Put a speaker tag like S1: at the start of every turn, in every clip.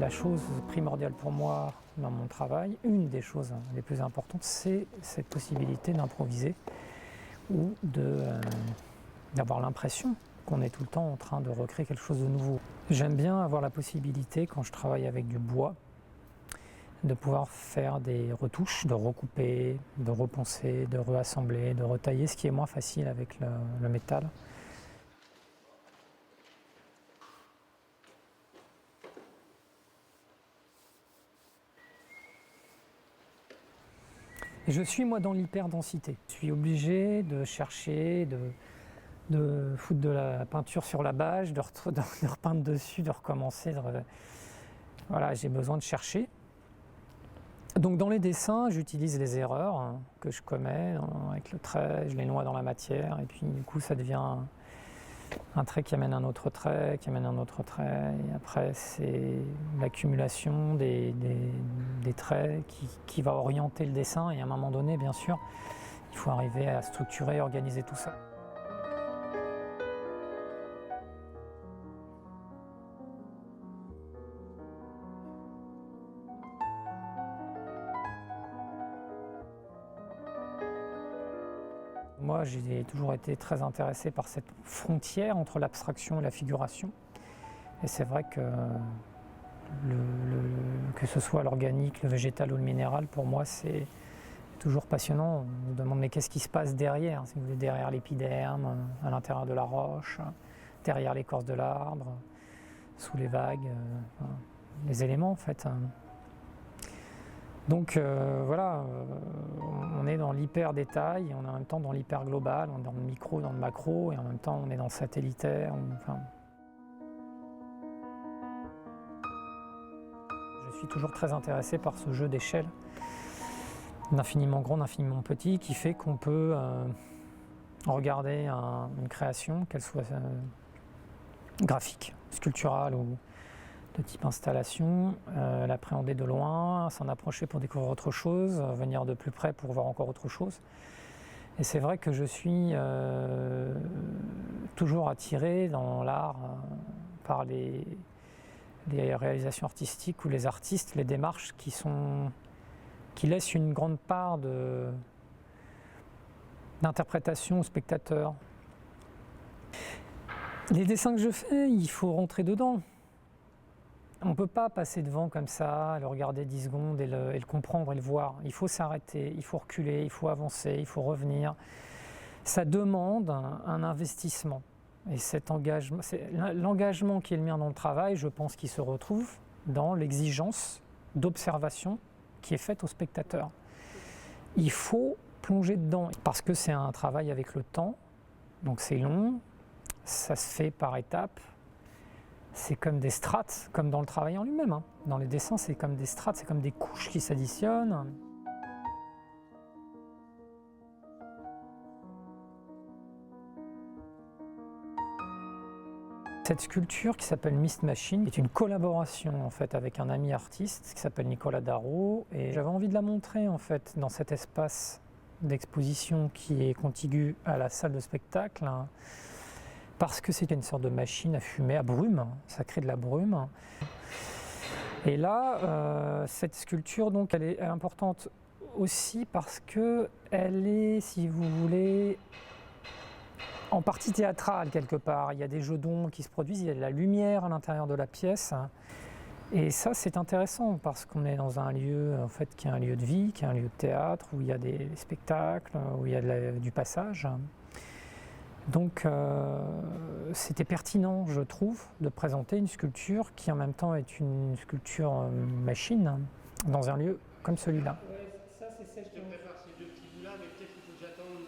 S1: La chose primordiale pour moi dans mon travail, une des choses les plus importantes, c'est cette possibilité d'improviser ou d'avoir l'impression qu'on est tout le temps en train de recréer quelque chose de nouveau. J'aime bien avoir la possibilité, quand je travaille avec du bois, de pouvoir faire des retouches, de recouper, de reponcer, de reassembler, de retailler, ce qui est moins facile avec le métal. Je suis moi dans l'hyperdensité. Je suis obligé de chercher, de foutre de la peinture sur la bâche, de repeindre dessus, de recommencer. Voilà, j'ai besoin de chercher. Donc dans les dessins, j'utilise les erreurs que je commets avec le trait, je les noie dans la matière et puis du coup ça devient un trait qui amène un autre trait, qui amène un autre trait, et après c'est l'accumulation des traits qui va orienter le dessin, et à un moment donné, bien sûr, il faut arriver à structurer et organiser tout ça. Moi, j'ai toujours été très intéressé par cette frontière entre l'abstraction et la figuration. Et c'est vrai que que ce soit l'organique, le végétal ou le minéral, pour moi, c'est toujours passionnant. On se demande mais qu'est-ce qui se passe derrière, si vous voulez, derrière l'épiderme, à l'intérieur de la roche, derrière l'écorce de l'arbre, sous les vagues, les éléments en fait. Donc voilà, on est dans l'hyper détail, on est en même temps dans l'hyper global, on est dans le micro, dans le macro, et en même temps on est dans le satellitaire. Je suis toujours très intéressé par ce jeu d'échelle, d'infiniment grand, d'infiniment petit, qui fait qu'on peut regarder une création, qu'elle soit graphique, sculpturale ou de type installation, l'appréhender de loin, s'en approcher pour découvrir autre chose, venir de plus près pour voir encore autre chose. Et c'est vrai que je suis toujours attiré dans l'art par les réalisations artistiques ou les artistes, les démarches qui laissent une grande part d'interprétation au spectateur. Les dessins que je fais, il faut rentrer dedans. On ne peut pas passer devant comme ça, le regarder 10 secondes et le comprendre et le voir. Il faut s'arrêter, il faut reculer, il faut avancer, il faut revenir. Ça demande un investissement. Et cet engagement, l'engagement qui est le mien dans le travail, je pense qu'il se retrouve dans l'exigence d'observation qui est faite au spectateur. Il faut plonger dedans parce que c'est un travail avec le temps, donc c'est long, ça se fait par étapes. C'est comme des strates, comme dans le travail en lui-même. Dans les dessins, c'est comme des strates, c'est comme des couches qui s'additionnent. Cette sculpture qui s'appelle Mist Machine est une collaboration en fait avec un ami artiste qui s'appelle Nicolas Darro, et j'avais envie de la montrer en fait dans cet espace d'exposition qui est contigu à la salle de spectacle. Parce que c'est une sorte de machine à fumer, à brume, ça crée de la brume. Et là, cette sculpture, donc, elle est importante aussi parce qu'elle est, si vous voulez, en partie théâtrale quelque part. Il y a des jeux d'ombres qui se produisent, il y a de la lumière à l'intérieur de la pièce. Et ça, c'est intéressant parce qu'on est dans un lieu en fait, qui est un lieu de vie, qui est un lieu de théâtre, où il y a des spectacles, où il y a du passage. Donc c'était pertinent, je trouve, de présenter une sculpture qui en même temps est une sculpture machine dans un lieu comme celui-là.
S2: Ça, c'est celle je te prépare ces deux petits bouts-là, mais peut-être qu'il faut que j'attende.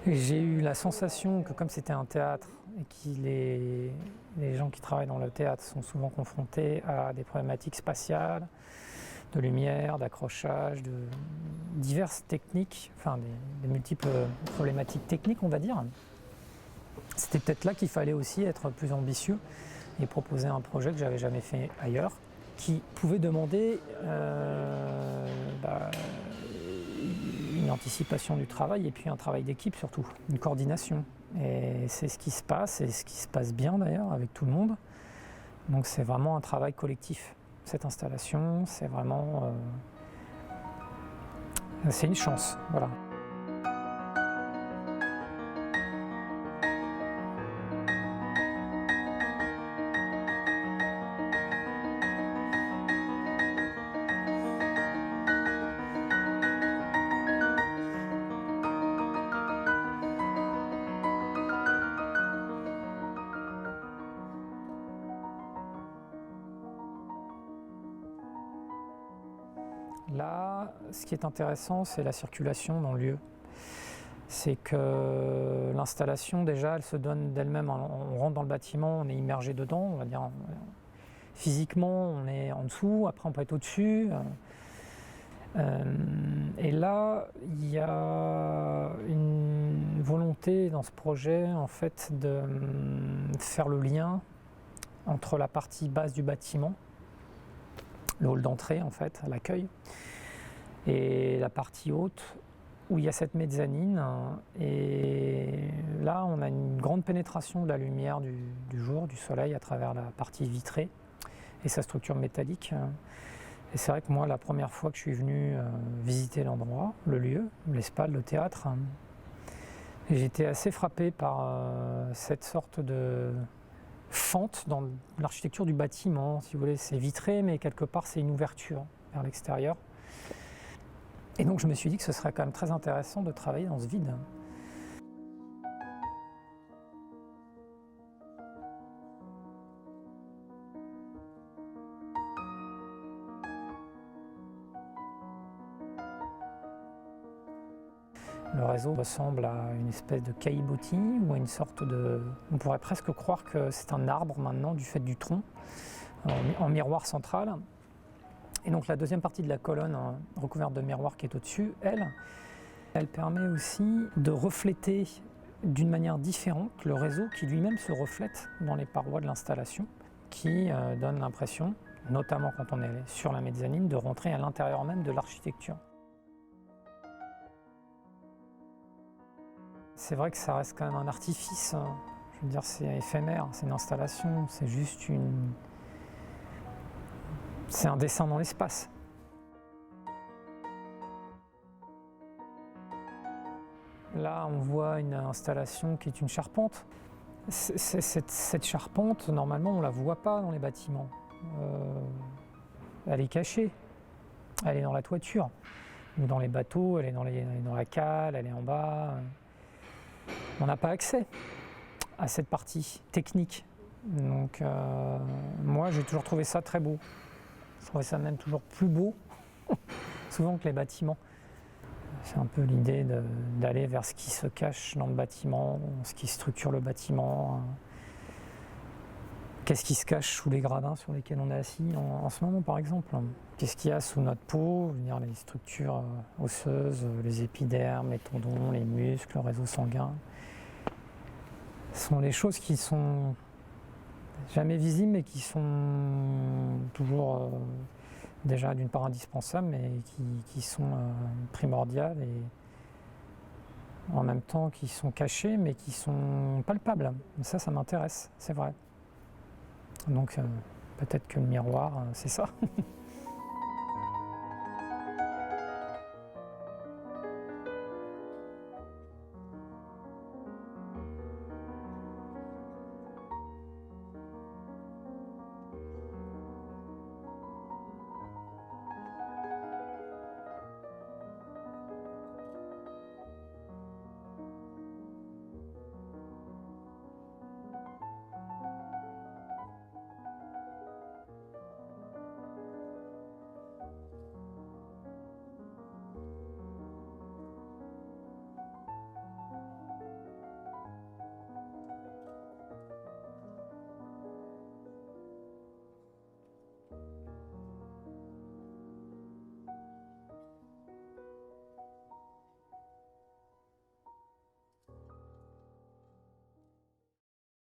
S1: J'ai eu la sensation que comme c'était un théâtre et que les gens qui travaillent dans le théâtre sont souvent confrontés à des problématiques spatiales, de lumière, d'accrochage, de diverses techniques, enfin des multiples problématiques techniques on va dire. C'était peut-être là qu'il fallait aussi être plus ambitieux et proposer un projet que j'avais jamais fait ailleurs, qui pouvait demander une anticipation du travail et puis un travail d'équipe surtout, une coordination. Et c'est ce qui se passe, et ce qui se passe bien d'ailleurs avec tout le monde. Donc c'est vraiment un travail collectif. Cette installation, c'est vraiment... c'est une chance, voilà. Là, ce qui est intéressant, c'est la circulation dans le lieu. C'est que l'installation, déjà, elle se donne d'elle-même. On rentre dans le bâtiment, on est immergé dedans, on va dire. Physiquement, on est en dessous, après on peut être au-dessus. Et là, il y a une volonté dans ce projet, en fait, de faire le lien entre la partie basse du bâtiment, le hall d'entrée, en fait, à l'accueil, et la partie haute, où il y a cette mezzanine. Et là, on a une grande pénétration de la lumière du jour, du soleil, à travers la partie vitrée et sa structure métallique. Et c'est vrai que moi, la première fois que je suis venu visiter l'endroit, le lieu, l'Espal, le théâtre, j'étais assez frappé par cette sorte de fente dans l'architecture du bâtiment. Si vous voulez, c'est vitré, mais quelque part, c'est une ouverture vers l'extérieur. Et donc, je me suis dit que ce serait quand même très intéressant de travailler dans ce vide. Le réseau ressemble à une espèce de caillebotis ou à une sorte de... On pourrait presque croire que c'est un arbre maintenant du fait du tronc, en miroir central. Et donc la deuxième partie de la colonne recouverte de miroir qui est au-dessus, elle permet aussi de refléter d'une manière différente le réseau qui lui-même se reflète dans les parois de l'installation, qui donne l'impression, notamment quand on est sur la mezzanine, de rentrer à l'intérieur même de l'architecture. C'est vrai que ça reste quand même un artifice, je veux dire c'est éphémère, c'est une installation, c'est juste une... C'est un dessin dans l'espace. Là, on voit une installation qui est une charpente. Cette charpente, normalement, on ne la voit pas dans les bâtiments. Elle est cachée, elle est dans la toiture. Ou dans les bateaux, elle est dans la cale, elle est en bas. On n'a pas accès à cette partie technique. Donc, moi, j'ai toujours trouvé ça très beau. Je trouvais ça même toujours plus beau, souvent que les bâtiments. C'est un peu l'idée d'aller vers ce qui se cache dans le bâtiment, ce qui structure le bâtiment. Qu'est-ce qui se cache sous les gradins sur lesquels on est assis en ce moment, par exemple? Qu'est-ce qu'il y a sous notre peau? Je veux dire, les structures osseuses, les épidermes, les tendons, les muscles, le réseau sanguin. Ce sont des choses qui sont jamais visibles, mais qui sont toujours déjà d'une part indispensables, mais qui sont primordiales et en même temps qui sont cachées, mais qui sont palpables. Ça m'intéresse, c'est vrai. Donc peut-être que le miroir, c'est ça.